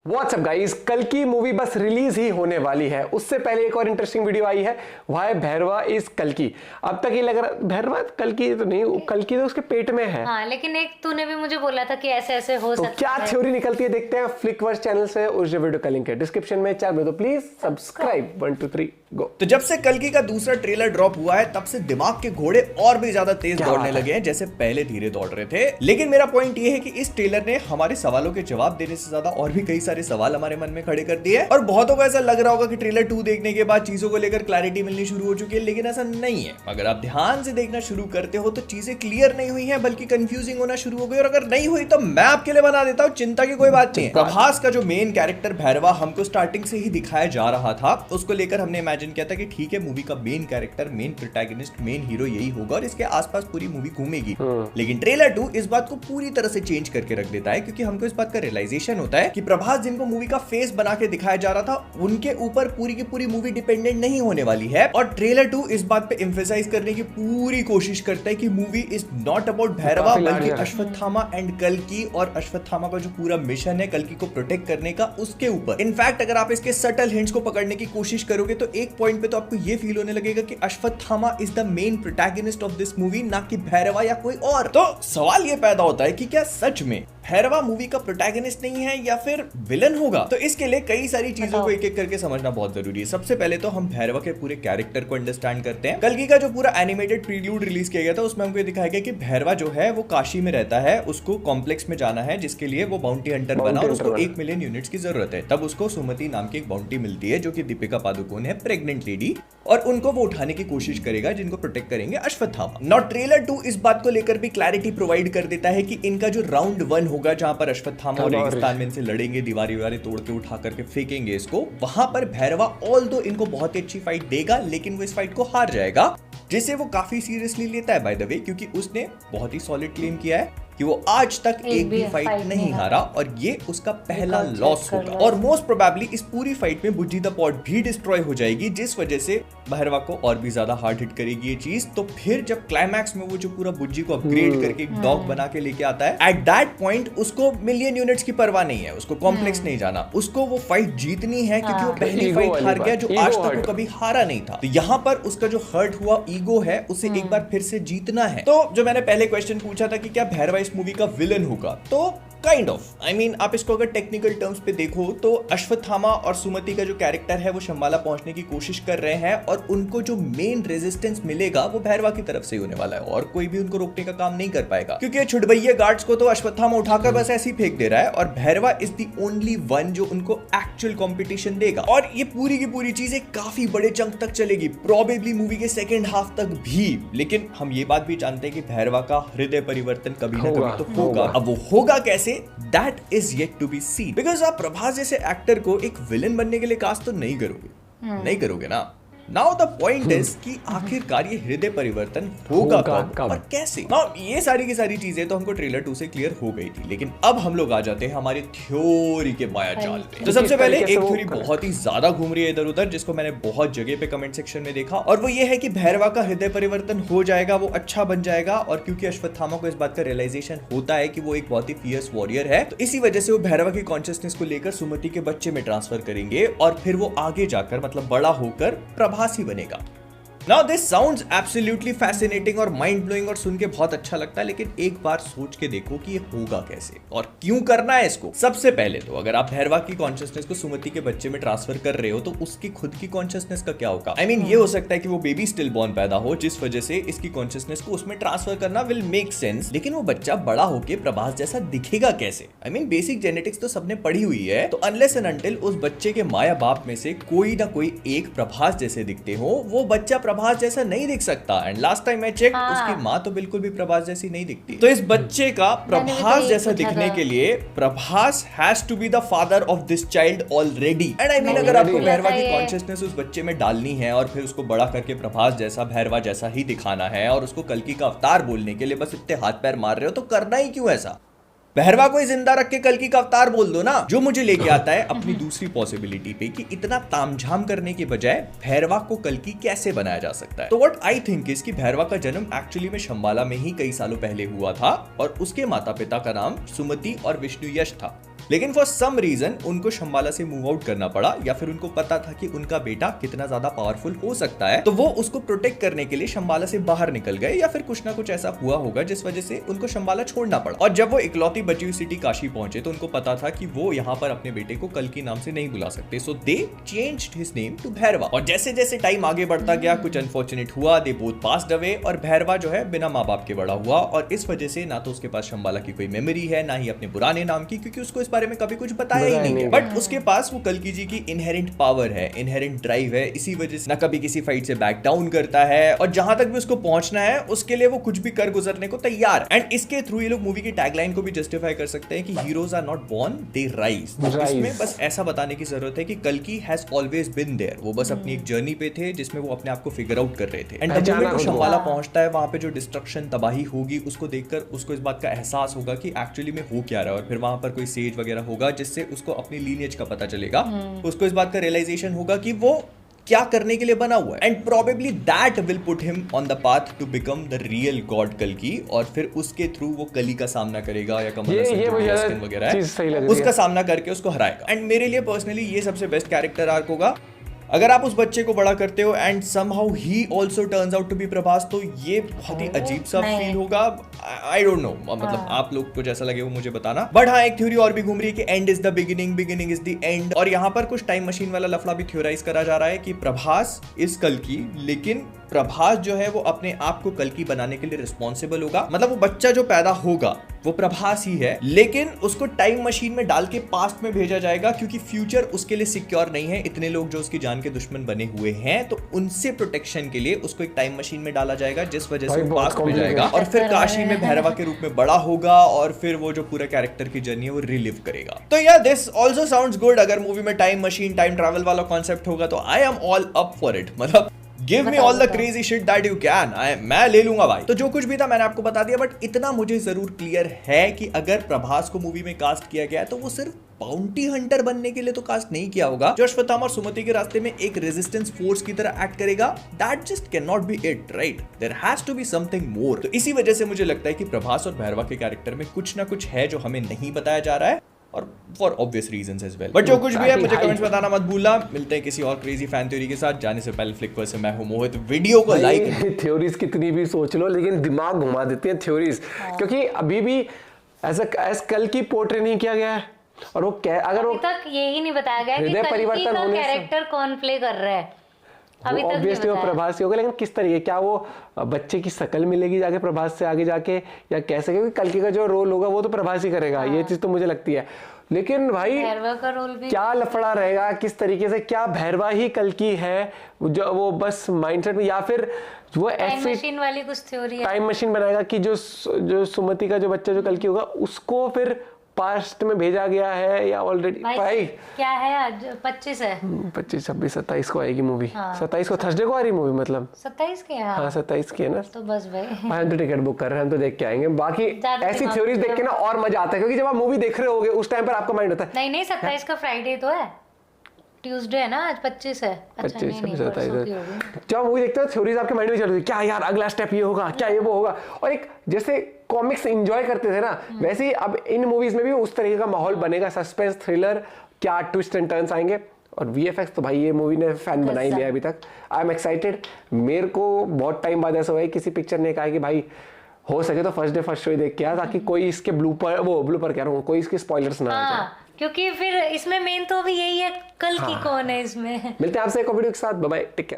WhatsApp guys, कल की movie बस रिलीज ही होने वाली है। उससे पहले एक और इंटरेस्टिंग वीडियो आई है, वाई भैरवा इज कल्कि। अब तक ये लग रहा भैरवा कल्कि तो नहीं, कल्कि तो उसके पेट में है। हाँ, लेकिन एक तूने भी मुझे बोला था कि ऐसे ऐसे हो तो सकता क्या है। थ्योरी निकलती है देखते हैं फ्लिकवर्स चैनल से। उस वीडियो का लिंक है डिस्क्रिप्शन में, चैनल तो प्लीज सब्सक्राइब। 1 2 3 गो। तो जब से कल्कि का दूसरा ट्रेलर ड्रॉप हुआ है तब से दिमाग के घोड़े और भी ज्यादा तेज दौड़ने लगे हैं, जैसे पहले धीरे दौड़ रहे थे। लेकिन मेरा पॉइंट ये है कि इस ट्रेलर ने हमारे सवालों के जवाब देने से ज्यादा और भी कई सारे सवाल हमारे मन में खड़े कर दिए। और बहुतों को ऐसा लग रहा होगा कि ट्रेलर 2 देखने के बाद चीजों को लेकर क्लैरिटी मिलनी शुरू हो चुकी है, लेकिन ऐसा नहीं है। अगर आप ध्यान से देखना शुरू करते हो तो चीजें क्लियर नहीं हुई है, बल्कि कंफ्यूजिंग होना शुरू हो गई। और अगर नहीं हुई तो मैं आपके लिए बना देता हूँ, चिंता की कोई बात नहीं है। प्रभास का जो मेन कैरेक्टर भैरवा हमको स्टार्टिंग से ही दिखाया जा रहा था, उसको लेकर हमने इमेजिन किया था कि ठीक है, मूवी का main character, main protagonist, main hero यही होगा और इसके आसपास पूरी मूवी घूमेगी। लेकिन ट्रेलर 2 इस बात को पूरी तरह से चेंज करके रख देता है, क्योंकि हमको इस बात का रियलाइजेशन होता है कि प्रभास जिनको मूवी का फेस बना के दिखाया जा रहा था, उनके ऊपर पूरी की पूरी मूवी डिपेंडेंट नहीं होने वाली है। और ट्रेलर 2 इस बात पे एम्फेसाइज करने की पूरी कोशिश करता है कि movie is not about Bhairahawa, बल्कि अश्वत्थामा एंड कल्कि, और अश्वत्थामा का जो पूरा मिशन है कल्कि को प्रोटेक्ट करने का, उसके ऊपर। इनफैक्ट अगर आप इसके सटल हिंट्स को पकड़ने की कोशिश करोगे तो एक पॉइंट पे तो आपको ये फील होने लगेगा कि Ashwatthama is the main protagonist of this movie, ना कि भैरवा या कोई और। तो सवाल ये पैदा होता है कि क्या सच में भैरवा मूवी का प्रोटैगनिस्ट नहीं है या फिर विलन होगा? तो इसके लिए कई सारी चीजों को एक एक करके समझना बहुत जरूरी है। सबसे पहले तो हम भैरवा के पूरे कैरेक्टर को अंडरस्टैंड करते हैं। कल्कि का जो पूरा एनिमेटेड प्रील्यूड रिलीज किया गया था, उसमें हमको ये दिखाया गया कि भैरवा जो है वो काशी में रहता है, उसको कॉम्प्लेक्स में जाना है, जिसके लिए वो बाउंटी हंटर बना और उसको 1 मिलियन यूनिट्स की जरूरत है। तब उसको सुमति नाम की एक बाउंटी मिलती है, जो कि दीपिका पादुकोण है, प्रेग्नेंट लेडी, और उनको वो उठाने की कोशिश करेगा, जिनको प्रोटेक्ट करेंगे अश्वत्थामा। नॉ ट्रेलर 2 इस बात को लेकर भी क्लैरिटी प्रोवाइड कर देता है कि इनका जो राउंड 1 होगा, जहां पर अश्वत्थामा और रेगिस्तान में इनसे लड़ेंगे, दीवारें तोड़ के उठा करके फेंकेंगे इसको, वहां पर भैरवा ऑल्दो इनको बहुत ही अच्छी फाइट देगा, लेकिन वो इस फाइट को हार जाएगा, जिसे वो काफी सीरियसली लेता है बाय द वे, क्योंकि उसने बहुत ही सॉलिड क्लेम किया है कि वो आज तक एक भी फाइट नहीं हारा, और ये उसका पहला लॉस होगा। और मोस्ट प्रोबेबली इस पूरी फाइट में बुज्जी द पॉट भी डिस्ट्रॉय हो जाएगी, जिस वजह से भैरवा को और भी ज्यादा हार्ड हिट करेगी ये चीज। तो फिर जब क्लाइमैक्स में वो जो पूरा बुज्जी को अपग्रेड करके एक डॉग बना के लेके आता है, एट दैट पॉइंट उसको मिलियन यूनिट्स की परवाह नहीं है, उसको कॉम्प्लेक्स नहीं जाना, उसको वो फाइट जीतनी है, क्योंकि वो पहली फाइट हार गया जो आज तक वो कभी हारा नहीं था। तो यहाँ पर उसका जो हर्ट हुआ ईगो है, उसे एक बार फिर से जीतना है। तो जो मैंने पहले क्वेश्चन पूछा था कि क्या भैरवा इस मूवी का विलन होगा, तो काइंड ऑफ, आई मीन आप इसको अगर टेक्निकल टर्म्स पे देखो तो अश्वत्थामा और सुमति का जो कैरेक्टर है वो शंबाला पहुंचने की कोशिश कर रहे हैं, और उनको जो मेन रेजिस्टेंस मिलेगा वो भैरवा की तरफ से ही होने वाला है, और कोई भी उनको रोकने का काम नहीं कर पाएगा, क्योंकि छुड़बैये गार्ड्स को तो अश्वत्थामा उठाकर बस ऐसे ही फेंक दे रहा है, और Bhairahawa is the only one जो उनको एक्चुअल कॉम्पिटिशन देगा। और ये पूरी की पूरी चीजें काफी बड़े चंक तक चलेगी, प्रोबेबली मूवी के सेकेंड हाफ तक भी। लेकिन हम ये बात भी जानते हैं कि भैरवा का हृदय परिवर्तन कभी ना कभी तो होगा। अब वो होगा कैसे, that is yet to be seen, because आप प्रभास जैसे एक्टर को एक विलन बनने के लिए कास्ट तो नहीं करोगे ना। नाउ द पॉइंट इज कि आखिरकार ये हृदय परिवर्तन होगा कब और कैसे। नाउ ये सारी की सारी चीजें तो हमको ट्रेलर 2 से क्लियर हो गई थी, लेकिन अब हम लोग आ जाते हैं हमारी थ्योरी के माया जाल पे। तो सबसे पहले एक थ्योरी बहुत ही ज्यादा घूम रही है इधर उधर, जिसको मैंने बहुत जगह पे कमेंट सेक्शन में देखा, और वो ये है कि भैरवा का हृदय परिवर्तन हो जाएगा, वो अच्छा बन जाएगा, और क्योंकि अश्वत्थामा को इस बात का रियलाइजेशन होता है कि वो एक बहुत ही फियर्स वॉरियर है, तो इसी वजह से वो भैरवा की कॉन्शियसनेस को लेकर सुमति के बच्चे में ट्रांसफर करेंगे, और फिर वो आगे जाकर मतलब बड़ा होकर प्रभास ही बनेगा। Now this sounds absolutely fascinating और माइंड ब्लोइंग, और सुन के बहुत अच्छा लगता है, लेकिन एक बार सोच के देखो कि ये होगा कैसे और क्यों करना है इसको। सबसे पहले तो अगर आप भैरवा की कॉन्शियसनेस को सुमति के बच्चे में ट्रांसफर कर रहे हो, तो उसकी खुद की कॉन्शियसनेस का क्या होगा? आई मीन ये हो सकता है कि वो बेबी स्टिल बॉर्न पैदा हो, जिस वजह से इसकी कॉन्शियसनेस को उसमें ट्रांसफर करना विल मेक सेंस, लेकिन वो बच्चा बड़ा होकर प्रभास जैसा दिखेगा कैसे? आई मीन बेसिक जेनेटिक्स तो सबने पढ़ी हुई है, तो अनलेस एंड अनटिल उस बच्चे के माया बाप में से कोई ना कोई एक प्रभास जैसे दिखते हो, वो बच्चा प्रभास जैसा नहीं सकता। एंड लास्ट टाइम मैं चेक, उसकी माँ तो बिल्कुल भी प्रभास जैसी नहीं दिखती। तो इस बच्चे का प्रभास जैसा दिखने के लिए Prabhas has to be the father of this child already. And I mean अगर आपको भैरवा की कॉन्शियसनेस उस बच्चे में डालनी है और फिर उसको बड़ा करके प्रभास जैसा, भैरवा जैसा ही दिखाना है, और उसको कल्कि का अवतार बोलने के लिए बस इतने हाथ पैर मार रहे हो, तो करना ही क्यों ऐसा? भैरवा को जिंदा रख के कल्कि का अवतार बोल दो ना। जो मुझे लेके आता है अपनी दूसरी पॉसिबिलिटी पे कि इतना तामझाम करने के बजाय भैरवा को कल्कि कैसे बनाया जा सकता है। तो व्हाट आई थिंक इज कि भैरवा का जन्म एक्चुअली में शंबाला में ही कई सालों पहले हुआ था और उसके माता पिता का नाम सुमति और विष्णु यश था। लेकिन फॉर सम रीजन उनको शंबाला से मूव आउट करना पड़ा, या फिर उनको पता था कि उनका बेटा कितना ज्यादा पावरफुल हो सकता है, तो वो उसको प्रोटेक्ट करने के लिए शंबाला से बाहर निकल गए, या फिर कुछ ना कुछ ऐसा हुआ होगा जिस वजह से उनको शंबाला छोड़ना पड़ा। और जब वो इकलौती बची हुई सिटी काशी पहुंचे तो उनको पता था कि वो यहाँ पर अपने बेटे को कल्कि नाम से नहीं बुला सकते, सो they changed his name to Bhairahawa. और जैसे जैसे टाइम आगे बढ़ता गया कुछ अनफॉर्चुनेट हुआ, दे बोथ पास्ड अवे, और भैरवा जो है बिना माँ बाप के बड़ा हुआ, और इस वजह से ना तो उसके पास शंबाला की कोई मेमोरी है, ना ही अपने पुराने नाम की, क्योंकि उसको इस बारे में कभी कुछ बताया ही नहीं है। बट उसके पास वो कल्कि जी की इनहेरेंट पावर है, इनहेरेंट ड्राइव है, इसी वजह से ना कभी किसी फाइट से बैक डाउन करता है, और जहां तक भी उसको पहुंचना है उसके लिए वो कुछ भी कर गुजरने को तैयार। एंड इसके थ्रू ये लोग मूवी की टैगलाइन को भी जस्टिफाई कर सकते हैं कि heroes are not born, they rise. इसमें बस ऐसा बताने की जरूरत है कि कल्कि हैज ऑलवेज बीन देयर, वो बस अपनी एक जर्नी पे थे जिसमें वो अपने आप को फिगर आउट कर रहे थे। एंड द मोमेंट वो शंबाला पहुंचता है, वहां पे जो डिस्ट्रक्शन तबाही होगी उसको देखकर उसको इस बात का एहसास होगा कि एक्चुअली में हो क्या रहा है, और फिर वहां पर कोई सेज वगैरह होगा जिससे उसको अपनी लीनिएज का पता चलेगा, उसको इस बात का रियलाइजेशन होगा कि वो क्या करने के लिए बना हुआ है। And probably that will put him on the path to become the real god कल्कि, और फिर उसके थ्रू वो कली का सामना करेगा, या कमल हसन वगैरह है उसका सामना करके उसको हराएगा। एंड मेरे लिए पर्सनली ये सबसे बेस्ट कैरेक्टर आर्क होगा। अगर आप उस बच्चे को बड़ा करते हो and somehow he also turns out to be Prabhas, तो ये बहुत ही अजीब सा फील होगा। आई डोंट नो, मतलब आप लोग को जैसा लगे वो मुझे बताना। बट हाँ, एक थ्योरी और भी घूम रही है कि and is the beginning, beginning is the end, और यहाँ पर कुछ टाइम मशीन वाला लफड़ा भी थ्योराइज करा जा रहा है कि प्रभास इज कल्कि, लेकिन प्रभास जो है वो अपने आप को कल्कि बनाने के लिए रिस्पॉन्सिबल होगा। मतलब वो बच्चा जो पैदा होगा वो प्रभास ही है, लेकिन उसको टाइम मशीन में डाल के पास्ट में भेजा जाएगा, क्योंकि फ्यूचर उसके लिए सिक्योर नहीं है। इतने लोग जो उसकी जान के दुश्मन बने हुए हैं, तो उनसे प्रोटेक्शन के लिए उसको एक टाइम मशीन में डाला जाएगा, जिस वजह से वो पास्ट में जाएगा और फिर काशी में भैरवा के रूप में बड़ा होगा, और फिर वो जो पूरा कैरेक्टर की जर्नी है वो रिलिव करेगा। तो यार दिस आल्सो साउंड्स गुड। अगर मूवी में टाइम मशीन, टाइम ट्रैवल वाला कॉन्सेप्ट होगा तो I am all up for it. मतलब give me all the crazy shit that you can, मैं ले लूंगा भाई। तो जो कुछ भी था मैंने आपको बता दिया, बट इतना मुझे जरूर क्लियर है कि अगर प्रभास को मूवी में कास्ट किया गया है तो वो सिर्फ बाउंटी हंटर बनने के लिए तो कास्ट नहीं किया होगा, जो अश्वत्थामा और सुमति के रास्ते में एक रेजिस्टेंस फोर्स की तरह एक्ट करेगा। That just can not be it, right? There has to be something more. तो इसी वजह से मुझे लगता है कि प्रभास और भैरवा के कैरेक्टर में कुछ ना कुछ है जो हमें नहीं बताया जा रहा है, और for obvious reasons as well. But जो कुछ भी है मुझे कमेंट्स में बताना मत भूलना। मिलते हैं किसी और क्रेजी फैन थ्योरी के साथ। जाने से पहले फ्लिकर से मैं हूं मोहित। वीडियो को लाइक, थ्योरीज कितनी भी सोच लो लेकिन दिमाग घुमा देती हैं थ्योरीज, क्योंकि अभी भी एज कल की पोर्ट्रे नहीं किया गया है, और वो अगर वो तक यही नहीं बताया गया कि कल्कि का कैरेक्टर कौन प्ले कर रहा है। अभी तक ऑब्वियसली वो प्रभास ही होगा, लेकिन किस तरीके, क्या वो बच्चे की शक्ल मिलेगी जाके प्रभास से आगे जाके, या कैसे, क्योंकि कल्कि का जो रोल होगा वो तो प्रभास ही करेगा। ये चीज तो मुझे लगती है। लेकिन भाई भैरवा का रोल भी क्या लफड़ा रहेगा, किस तरीके से, क्या भैरवा ही कल्कि है जो वो बस माइंडसेट में, या फिर वो टाइम मशीन वाली कुछ थ्योरी है, टाइम मशीन बनाएगा कि जो सुमति का जो बच्चा जो कल्कि होगा उसको फिर पास्ट में भेजा गया है, या ऑलरेडी भाई क्या है आज 25 है, 25 26 27 को आएगी मूवी। 27 को थर्सडे को आ रही मूवी, मतलब 27 के। हाँ 27 की है ना। तो बस भाई हम तो टिकट बुक कर रहे हैं, हम तो देख के आएंगे। बाकी ऐसी थ्योरीज देख के ना और मजा आता है, क्योंकि जब आप मूवी देख रहे होगे उस टाइम पर आपका माइंड होता है नहीं 27 का फ्राइडे तो है, ट्यूसडे है ना, आज 25 है। अच्छा, 25 27 जब मूवी देखते हो थ्योरीज आपके माइंड में चल रही है, क्या यार अगला स्टेप ये होगा, क्या ये वो होगा, और एक जैसे कॉमिक्स एंजॉय करते थे ना, वैसे ही अब इन मूवीज में भी उस तरीके का माहौल बनेगा, सस्पेंस थ्रिलर, क्या ट्विस्ट एंड टर्न्स आएंगे। और वीएफएक्स तो भाई ये मूवी ने फैन बना ही लिया अभी तक। I am excited. मेरे को बहुत टाइम बाद ऐसा हुआ है किसी पिक्चर ने कहा कि भाई हो सके तो फर्स्ट डे फर्स्ट शो ही देख के आ, ताकि कोई इसके ब्लूपर कह रहा हूँ, कोई इसके स्पॉयलर्स ना आ जाए, क्योंकि फिर इसमें मेन तो अभी यही है कल्कि कौन है इसमें। मिलते हैं आपसे एक वीडियो के साथ। Bye bye, take care.